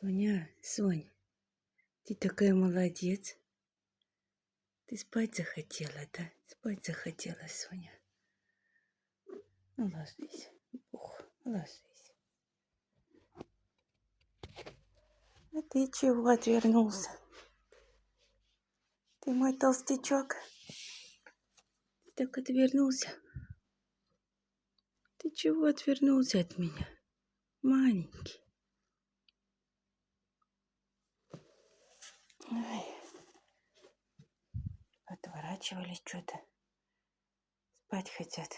Соня, Сонь, ты такая молодец. Ты спать захотела, да? Спать захотела, Соня. Ну, ложись. Ух, ложись. А ты чего отвернулся? Ты мой толстячок. Ты так отвернулся. Ты чего отвернулся от меня? Маленький. Ай. Отворачивались что-то. Спать хотят.